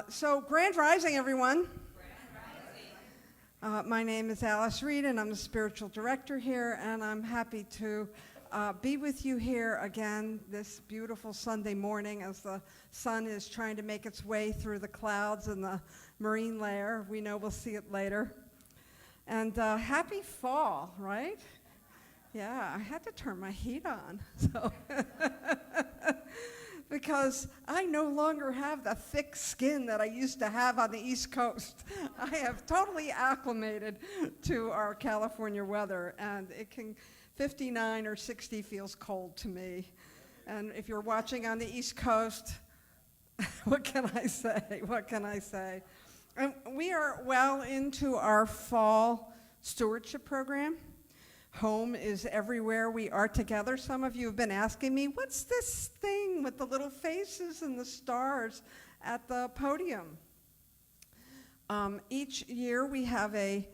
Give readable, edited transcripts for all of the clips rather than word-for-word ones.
So Grand Rising, everyone. My name is Reid, and I'm the spiritual director here, and I'm happy to be with you here again this beautiful Sunday morning as the sun is trying to make its way through the clouds and the marine layer. We know we'll see it later. And happy fall, right? Yeah, I had to turn my heat on, so because I no longer have the thick skin that I used to have on the East Coast. I have totally acclimated to our California weather, and 59 or 60 feels cold to me. And if you're watching on the East Coast, what can I say? What can I say? And we are well into our fall stewardship program. Home is everywhere we are together. Some of you have been asking me, what's this thing with the little faces and the stars at the podium? Each year we have a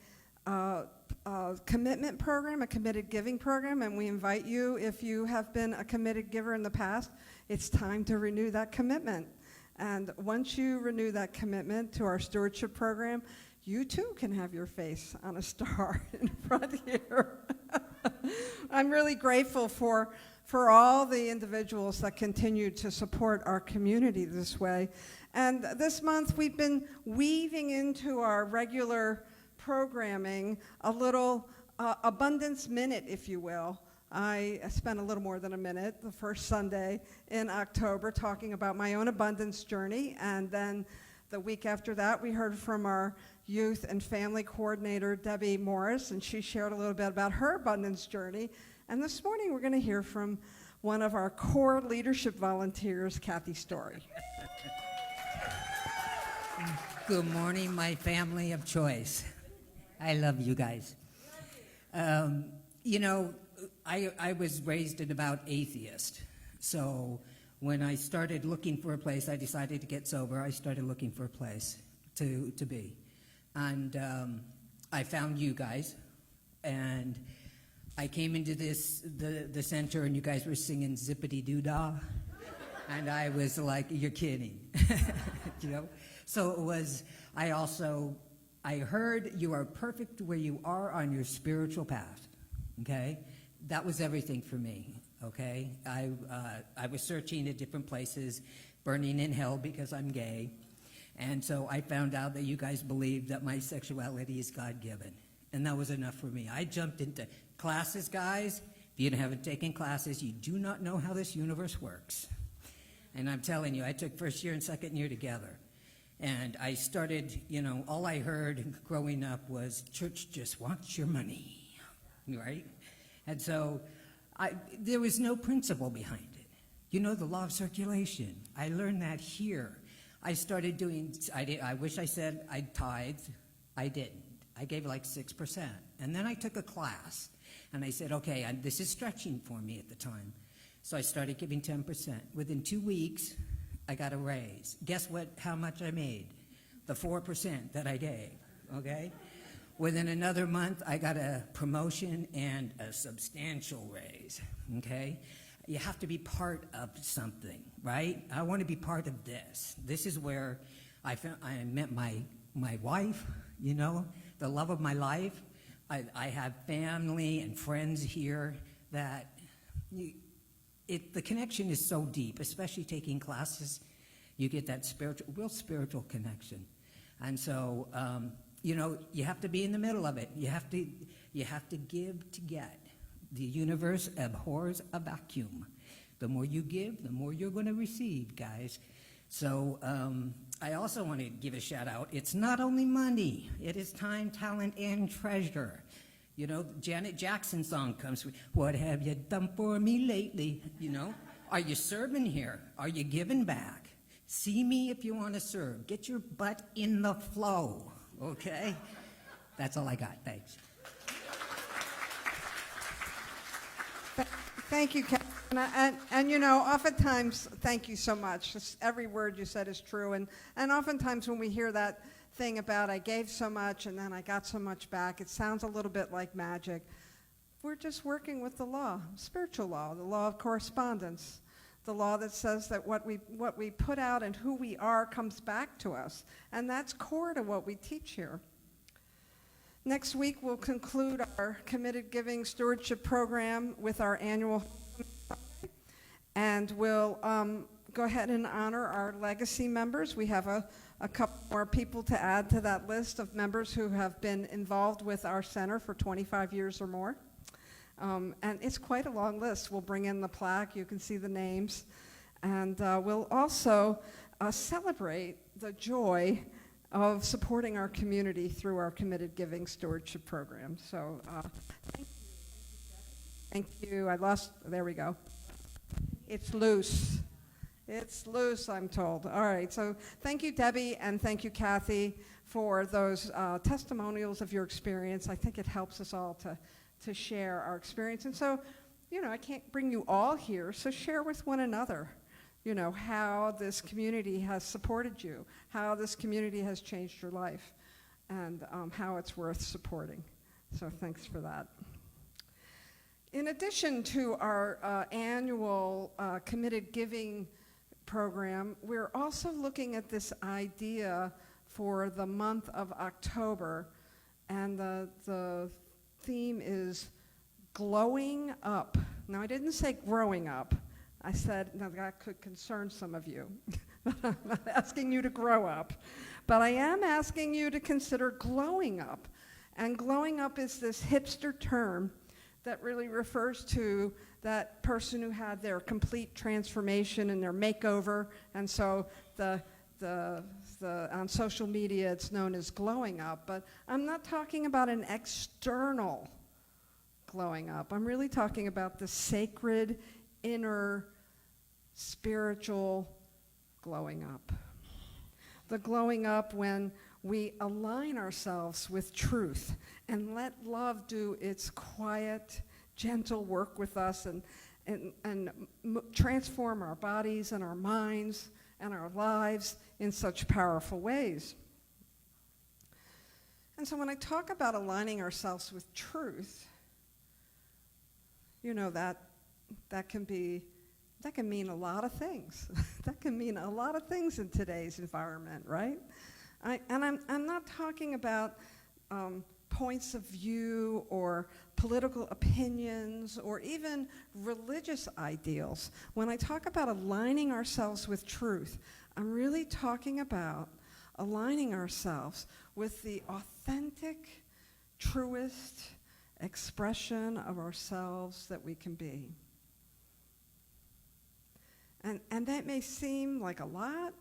commitment program, a committed giving program, and we invite you, if you have been a committed giver in the past, it's time to renew that commitment. And once you renew that commitment to our stewardship program, you too can have your face on a star in front here. I'm really grateful for all the individuals that continue to support our community this way. And this month we've been weaving into our regular programming a little abundance minute, if you will. I spent a little more than a minute the first Sunday in October talking about my own abundance journey, and then the week after that we heard from our youth and family coordinator, Debbie Morris, and she shared a little bit about her abundance journey. And this morning we're going to hear from one of our core leadership volunteers, Kathy Story. Good morning, my family of choice. I love you guys. You know, I was raised a devout atheist. So when I started looking for a place, I decided to get sober. I started looking for a place to be. And I found you guys, and I came into the center, and you guys were singing Zippity Doo Dah, and I was like, "You're kidding," you know. So it was. I heard you are perfect where you are on your spiritual path. Okay, that was everything for me. Okay, I was searching at different places, burning in hell because I'm gay. And so I found out that you guys believe that my sexuality is God-given. And that was enough for me. I jumped into classes, guys. If you haven't taken classes, you do not know how this universe works. And I'm telling you, I took first year and second year together. And I started, you know, all I heard growing up was, church just wants your money, right? And so there was no principle behind it. You know, the law of circulation. I learned that here. I started doing, I wish I said I tithed. I didn't. I gave like 6%. And then I took a class, and I said, okay, this is stretching for me at the time. So I started giving 10%. Within 2 weeks, I got a raise. Guess what? How much I made? The 4% that I gave, okay? Within another month, I got a promotion and a substantial raise, okay? You have to be part of something, right? I want to be part of this. This is where I met my wife, you know, the love of my life. I have family and friends here that the connection is so deep, especially taking classes. You get that real spiritual connection. And so, you know, you have to be in the middle of it. You have to give to get. The universe abhors a vacuum. The more you give, the more you're going to receive, guys. So I also want to give a shout out. It's not only money. It is time, talent, and treasure. You know, Janet Jackson's song comes with, what have you done for me lately? You know, are you serving here? Are you giving back? See me if you want to serve. Get your butt in the flow, okay? That's all I got. Thanks. Thank you, Kathy. And you know, oftentimes, thank you so much. Just every word you said is true. And oftentimes when we hear that thing about I gave so much and then I got so much back, it sounds a little bit like magic. We're just working with the law, spiritual law, the law of correspondence, the law that says that what we put out and who we are comes back to us. And that's core to what we teach here. Next week, we'll conclude our Committed Giving Stewardship Program with our annual, and we'll go ahead and honor our legacy members. We have a couple more people to add to that list of members who have been involved with our center for 25 years or more. And it's quite a long list. We'll bring in the plaque. You can see the names. And we'll also celebrate the joy of supporting our community through our Committed Giving Stewardship Program. So thank you. Thank you. There we go. It's loose. It's loose, I'm told. All right, so thank you, Debbie, and thank you, Kathy, for those testimonials of your experience. I think it helps us all to share our experience. And so, I can't bring you all here, so share with one another, how this community has supported you, how this community has changed your life, and how it's worth supporting. So thanks for that. In addition to our annual Committed Giving program, we're also looking at this idea for the month of October, and the theme is glowing up. Now, I didn't say growing up. I said, now that could concern some of you. I'm not asking you to grow up, but I am asking you to consider glowing up. And glowing up is this hipster term that really refers to that person who had their complete transformation and their makeover, and so on social media it's known as glowing up, but I'm not talking about an external glowing up. I'm really talking about the sacred, inner, spiritual glowing up. The glowing up when we align ourselves with truth and let love do its quiet, gentle work with us and transform our bodies and our minds and our lives in such powerful ways. And so when I talk about aligning ourselves with truth, that can mean a lot of things. That can mean a lot of things in today's environment, right? I'm not talking about points of view or political opinions or even religious ideals. When I talk about aligning ourselves with truth, I'm really talking about aligning ourselves with the authentic, truest expression of ourselves that we can be. And that may seem like a lot,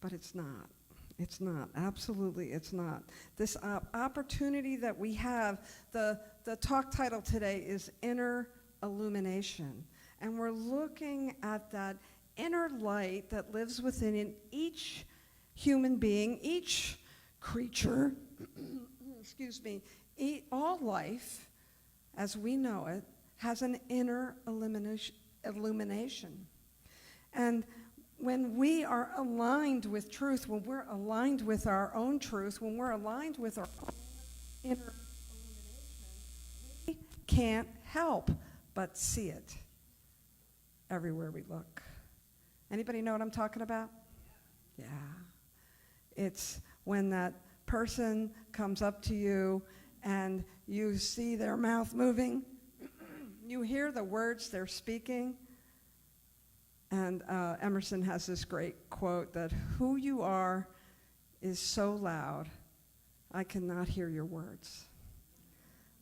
but it's not. It's not. Absolutely, it's not. This opportunity that we have, the talk title today is Inner Illumination. And we're looking at that inner light that lives within each human being, each creature, excuse me, all life, as we know it, has an inner illumination. And when we are aligned with truth, when we're aligned with our own truth, when we're aligned with our own inner illumination, we can't help but see it everywhere we look. Anybody know what I'm talking about? Yeah. It's when that person comes up to you and you see their mouth moving, you hear the words they're speaking. And Emerson has this great quote that, "Who you are is so loud, I cannot hear your words."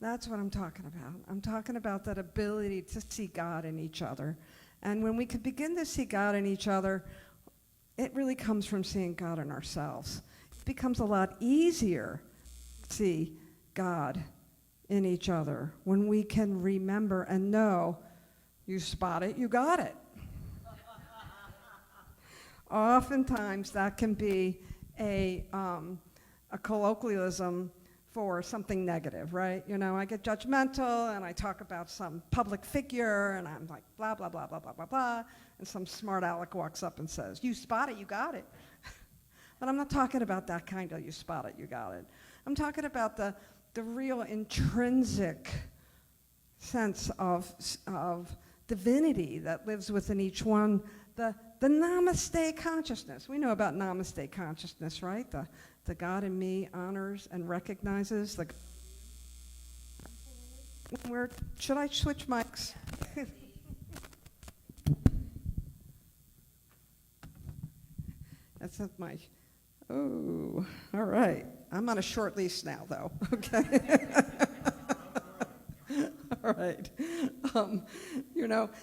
That's what I'm talking about. I'm talking about that ability to see God in each other. And when we can begin to see God in each other, it really comes from seeing God in ourselves. It becomes a lot easier to see God in each other when we can remember and know, you spot it, you got it. Oftentimes that can be a colloquialism for something negative, right? I get judgmental and I talk about some public figure and I'm like, blah, blah, blah, blah, blah, blah, blah, and some smart aleck walks up and says, you spot it, you got it. But I'm not talking about that kind of you spot it, you got it. I'm talking about the real intrinsic sense of divinity that lives within each one, the Namaste Consciousness. We know about Namaste Consciousness, right? The God in me honors and recognizes the... Should I switch mics? That's not my... Oh, all right. I'm on a short leash now, though. Okay. All right.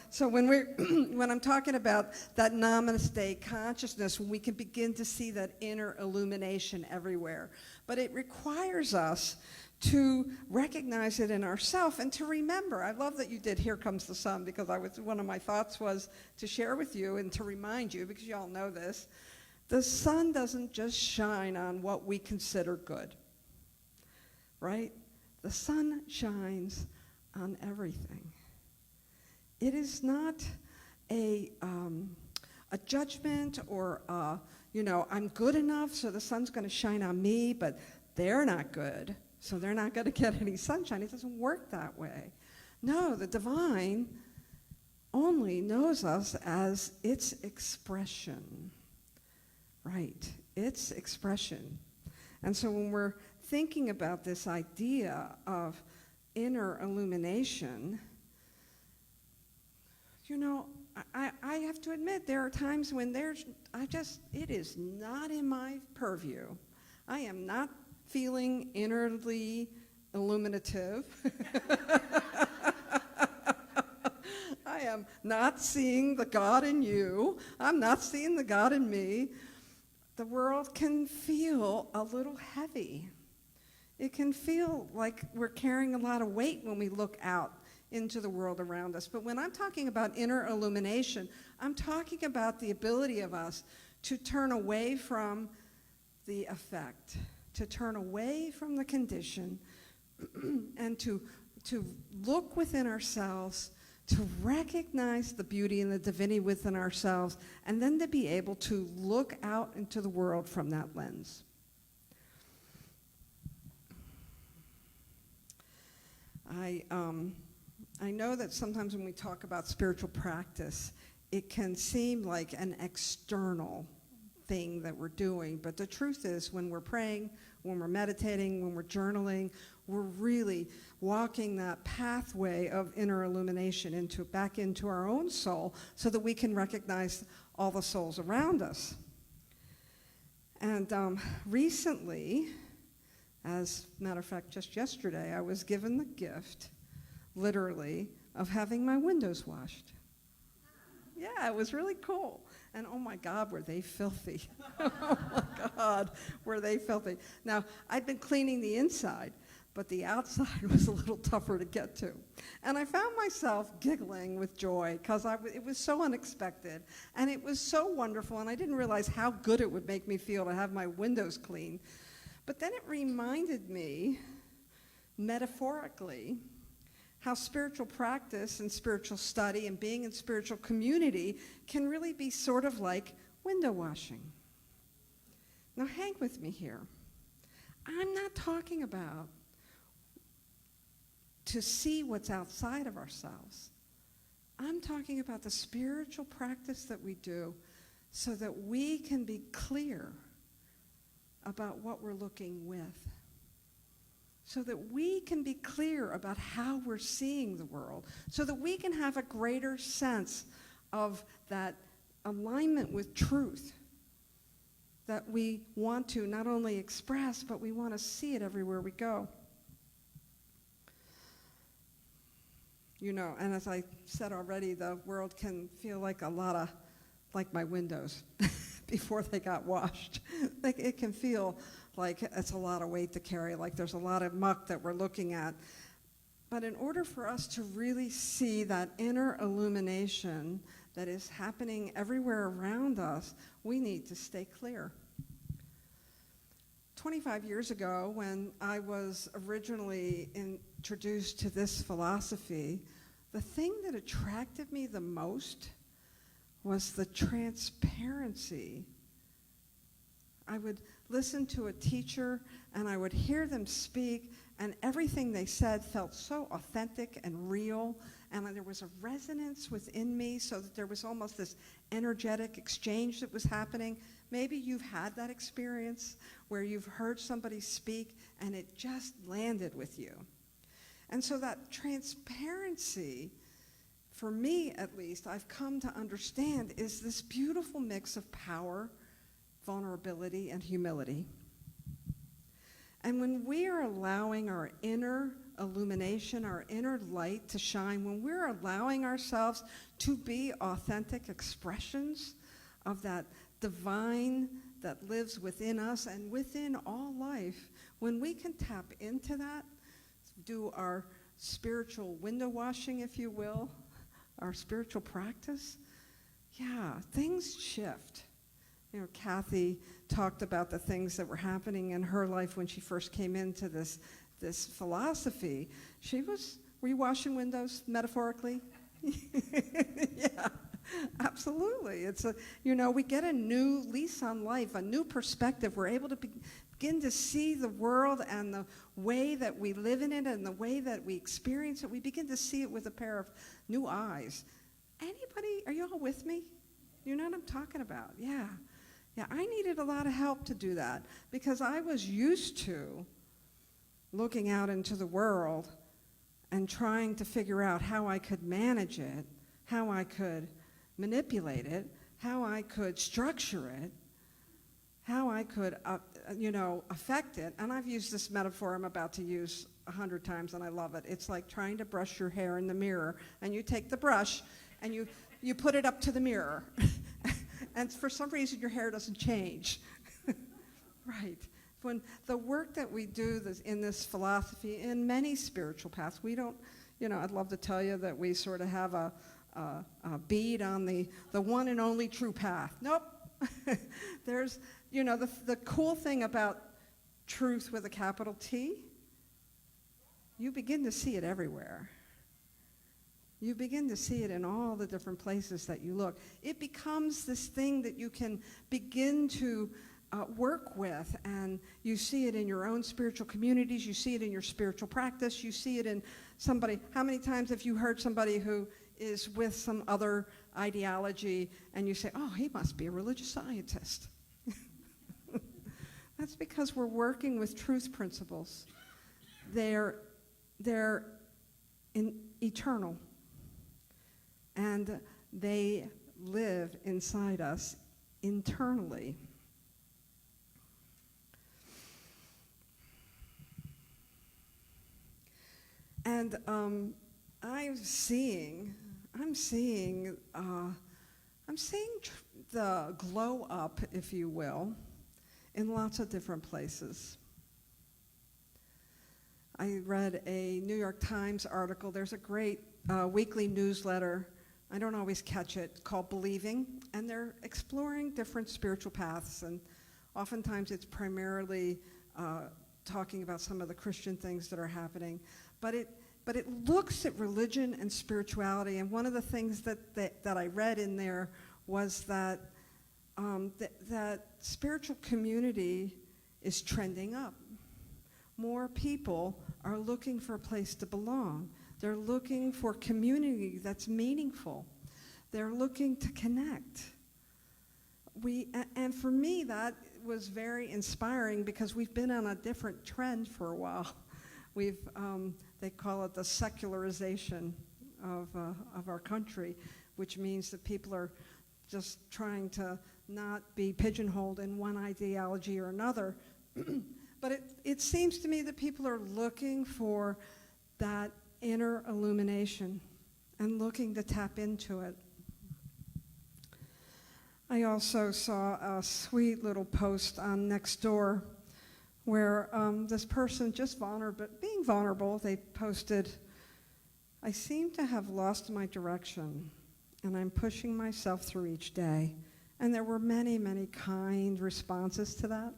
So when I'm talking about that Namaste consciousness, we can begin to see that inner illumination everywhere. But it requires us to recognize it in ourselves and to remember. I love that you did Here Comes the Sun, because one of my thoughts was to share with you and to remind you, because you all know this, the sun doesn't just shine on what we consider good, right? The sun shines on everything. It is not a judgment or, I'm good enough, so the sun's going to shine on me, but they're not good, so they're not going to get any sunshine. It doesn't work that way. No, the divine only knows us as its expression, right? Its expression. And so when we're thinking about this idea of inner illumination, I have to admit there are times when it is not in my purview. I am not feeling innerly illuminative. I am not seeing the God in you. I'm not seeing the God in me. The world can feel a little heavy. It can feel like we're carrying a lot of weight when we look out into the world around us. But when I'm talking about inner illumination, I'm talking about the ability of us to turn away from the effect, to turn away from the condition, and to look within ourselves, to recognize the beauty and the divinity within ourselves, and then to be able to look out into the world from that lens. I know that sometimes when we talk about spiritual practice, it can seem like an external thing that we're doing, but the truth is when we're praying, when we're meditating, when we're journaling, we're really walking that pathway of inner illumination back into our own soul so that we can recognize all the souls around us. And recently, as a matter of fact, just yesterday, I was given the gift, literally, of having my windows washed. Yeah, it was really cool. And oh my God, were they filthy. Oh my God, were they filthy. Now, I'd been cleaning the inside, but the outside was a little tougher to get to. And I found myself giggling with joy because it was so unexpected and it was so wonderful, and I didn't realize how good it would make me feel to have my windows clean. But then it reminded me, metaphorically, how spiritual practice and spiritual study and being in spiritual community can really be sort of like window washing. Now hang with me here. I'm not talking about to see what's outside of ourselves. I'm talking about the spiritual practice that we do so that we can be clear about what we're looking with, so that we can be clear about how we're seeing the world, so that we can have a greater sense of that alignment with truth that we want to not only express, but we want to see it everywhere we go. And as I said already, the world can feel like like my windows before they got washed. Like it can feel like it's a lot of weight to carry, like there's a lot of muck that we're looking at. But in order for us to really see that inner illumination that is happening everywhere around us, we need to stay clear. 25 years ago, when I was originally introduced to this philosophy, the thing that attracted me the most was the transparency I would listen to a teacher, and I would hear them speak, and everything they said felt so authentic and real, and there was a resonance within me, so that there was almost this energetic exchange that was happening. Maybe you've had that experience where you've heard somebody speak, and it just landed with you. And so that transparency, for me at least, I've come to understand is this beautiful mix of power, vulnerability, and humility. And when we are allowing our inner illumination, our inner light to shine, when we're allowing ourselves to be authentic expressions of that divine that lives within us and within all life, when we can tap into that, do our spiritual window washing, if you will, our spiritual practice, yeah, things shift. You know, Kathy talked about the things that were happening in her life when she first came into this philosophy. Were you washing windows, metaphorically? Yeah, absolutely. We get a new lease on life, a new perspective. We're able to begin to see the world and the way that we live in it and the way that we experience it. We begin to see it with a pair of new eyes. Anybody, are you all with me? You know what I'm talking about? Yeah. Yeah, I needed a lot of help to do that because I was used to looking out into the world and trying to figure out how I could manage it, how I could manipulate it, how I could structure it, how I could, affect it. And I've used this metaphor I'm about to use 100 times, and I love it. It's like trying to brush your hair in the mirror, and you take the brush, and you put it up to the mirror. And for some reason, your hair doesn't change. Right. When the work that we do in this philosophy, in many spiritual paths, we don't, I'd love to tell you that we sort of have a bead on the one and only true path. Nope. There's, the cool thing about truth with a capital T, you begin to see it everywhere. You begin to see it in all the different places that you look. It becomes this thing that you can begin to work with, and you see it in your own spiritual communities, you see it in your spiritual practice, you see it in somebody. How many times have you heard somebody who is with some other ideology and you say, oh, he must be a religious scientist? That's because we're working with truth principles. They're eternal. And they live inside us internally. And I'm seeing the glow up, if you will, in lots of different places. I read a New York Times article. There's a great weekly newsletter, I don't always catch it, called Believing, and they're exploring different spiritual paths, and oftentimes it's primarily talking about some of the Christian things that are happening, but it looks at religion and spirituality, and one of the things that I read in there was that that spiritual community is trending up. More people are looking for a place to belong. They're looking for community that's meaningful. They're looking to connect. And for me, that was very inspiring because we've been on a different trend for a while. They call it the secularization of our country, which means that people are just trying to not be pigeonholed in one ideology or another. But it seems to me that people are looking for that inner illumination and looking to tap into it. I also saw a sweet little post on Nextdoor where this person, just being vulnerable, they posted, "I seem to have lost my direction, and I'm pushing myself through each day." And there were many, many kind responses to that.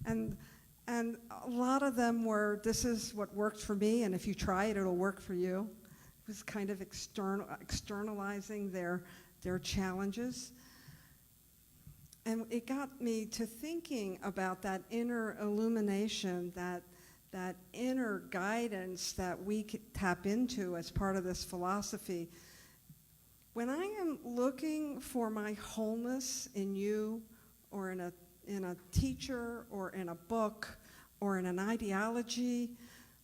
And a lot of them were, this is what worked for me, and if you try it, it'll work for you. It was kind of externalizing their challenges. And it got me to thinking about that inner illumination, that inner guidance that we could tap into as part of this philosophy. When I am looking for my wholeness in you, or in a teacher, or in a book, or in an ideology,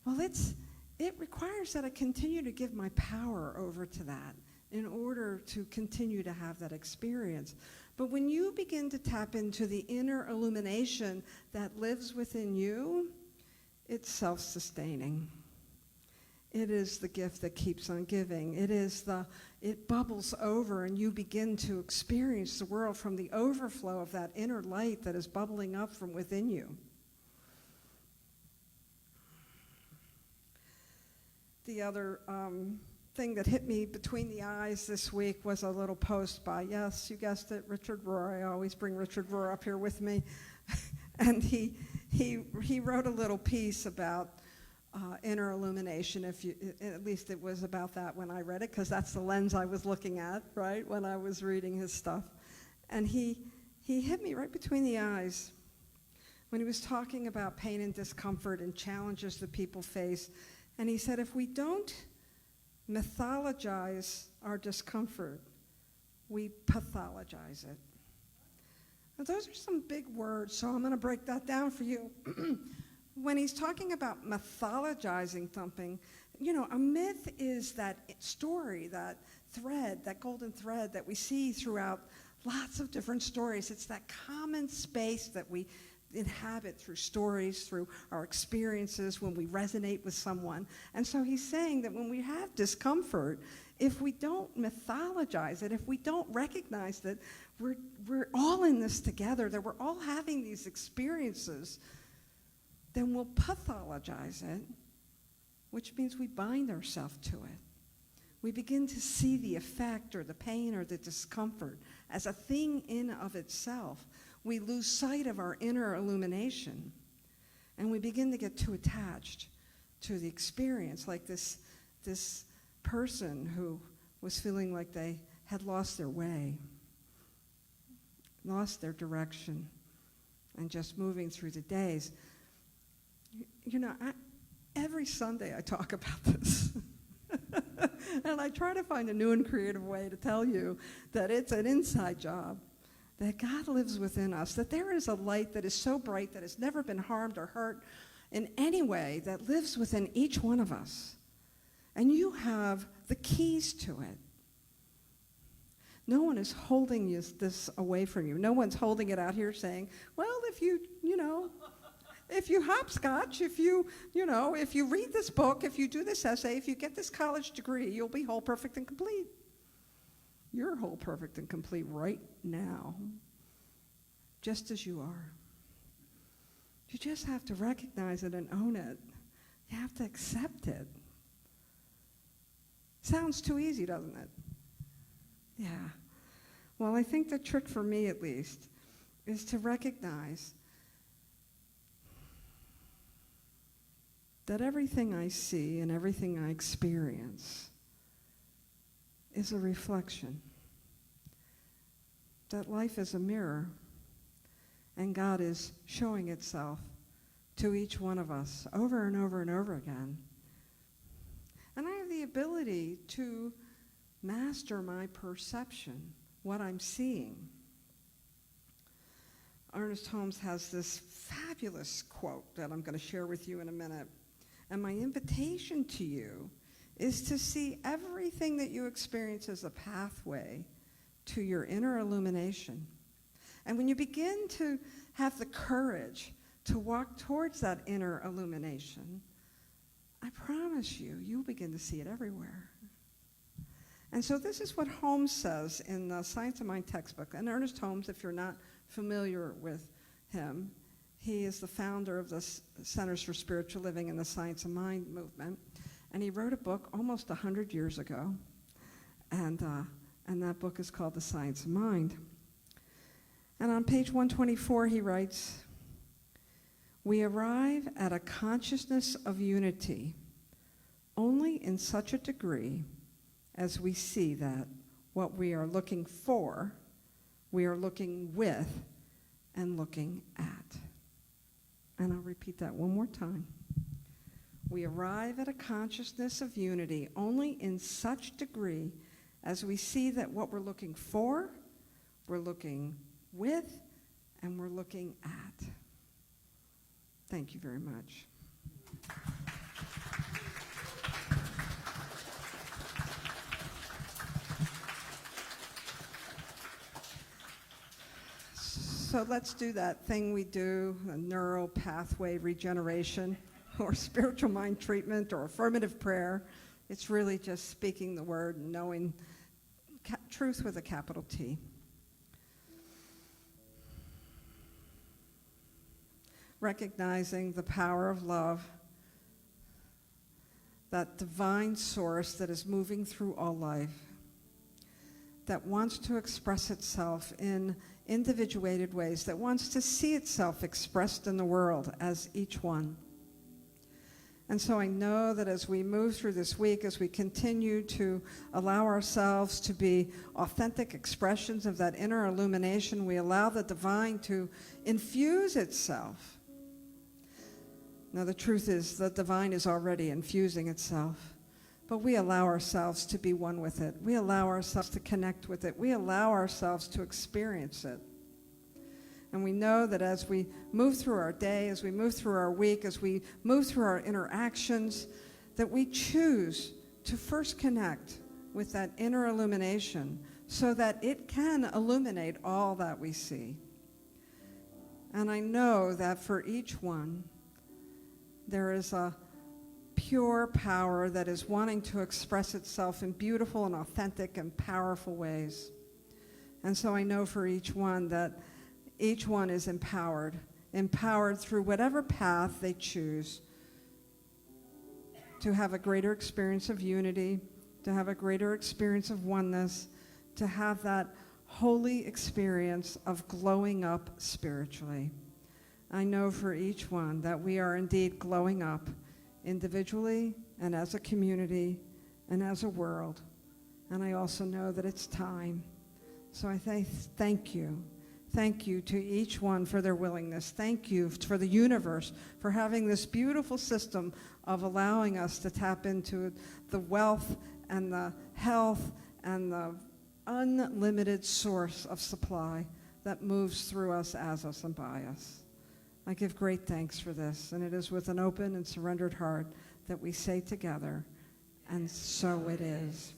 well, it requires that I continue to give my power over to that in order to continue to have that experience. But when you begin to tap into the inner illumination that lives within you, it's self-sustaining. It is the gift that keeps on giving. It bubbles over, and you begin to experience the world from the overflow of that inner light that is bubbling up from within you. The other thing that hit me between the eyes this week was a little post by, yes, you guessed it, Richard Rohr. I always bring Richard Rohr up here with me. And he wrote a little piece about inner illumination. At least it was about that when I read it, because that's the lens I was looking at, right, when I was reading his stuff. And he hit me right between the eyes when he was talking about pain and discomfort and challenges that people face. And he said, if we don't mythologize our discomfort, we pathologize it. Now, those are some big words, so I'm going to break that down for you. When he's talking about mythologizing something, a myth is that story, that thread, that golden thread that we see throughout lots of different stories. It's that common space that we inhabit through stories, through our experiences, when we resonate with someone. And so he's saying that when we have discomfort, if we don't mythologize it, if we don't recognize that we're all in this together, that we're all having these experiences, then we'll pathologize it, which means we bind ourselves to it. We begin to see the effect or the pain or the discomfort as a thing in of itself. We lose sight of our inner illumination, and we begin to get too attached to the experience, like this person who was feeling like they had lost their way, lost their direction, and just moving through the days. Every Sunday I talk about this. And I try to find a new and creative way to tell you that it's an inside job, that God lives within us, that there is a light that is so bright that has never been harmed or hurt in any way, that lives within each one of us. And you have the keys to it. No one is holding this away from you. No one's holding it out here saying, well, if you hopscotch, if you read this book, if you do this essay, if you get this college degree, you'll be whole, perfect, and complete. You're whole, perfect, and complete right now, just as you are. You just have to recognize it and own it. You have to accept it. Sounds too easy, doesn't it? Yeah. Well, I think the trick for me, at least, is to recognize that everything I see and everything I experience is a reflection. That life is a mirror, and God is showing itself to each one of us over and over and over again. And I have the ability to master my perception, what I'm seeing. Ernest Holmes has this fabulous quote that I'm going to share with you in a minute. And my invitation to you is to see everything that you experience as a pathway to your inner illumination. And when you begin to have the courage to walk towards that inner illumination, I promise you, you'll begin to see it everywhere. And so this is what Holmes says in the Science of Mind textbook. And Ernest Holmes, if you're not familiar with him, he is the founder of the Centers for Spiritual Living and the Science of Mind movement. And he wrote a book almost 100 years ago. And that book is called The Science of Mind. And on page 124, he writes, "We arrive at a consciousness of unity only in such a degree as we see that what we are looking for We are looking with and looking at. And I'll repeat that one more time. We arrive at a consciousness of unity only in such degree as we see that what we're looking for, we're looking with, and we're looking at. Thank you very much. So let's do that thing we do, a neural pathway regeneration, or spiritual mind treatment, or affirmative prayer. It's really just speaking the word and knowing truth with a capital T. Recognizing the power of love, that divine source that is moving through all life, that wants to express itself in individuated ways, that wants to see itself expressed in the world as each one. And so I know that as we move through this week, as we continue to allow ourselves to be authentic expressions of that inner illumination, we allow the divine to infuse itself. Now the truth is the divine is already infusing itself, but we allow ourselves to be one with it. We allow ourselves to connect with it. We allow ourselves to experience it. And we know that as we move through our day, as we move through our week, as we move through our interactions, that we choose to first connect with that inner illumination so that it can illuminate all that we see. And I know that for each one, there is a pure power that is wanting to express itself in beautiful and authentic and powerful ways. And so I know for each one that each one is empowered through whatever path they choose to have a greater experience of unity, to have a greater experience of oneness, to have that holy experience of glowing up spiritually. I know for each one that we are indeed glowing up individually and as a community and as a world. And I also know that it's time. So I thank you. Thank you to each one for their willingness. Thank you for the universe for having this beautiful system of allowing us to tap into the wealth and the health and the unlimited source of supply that moves through us, as us, and by us. I give great thanks for this, and it is with an open and surrendered heart that we say together, and so it is.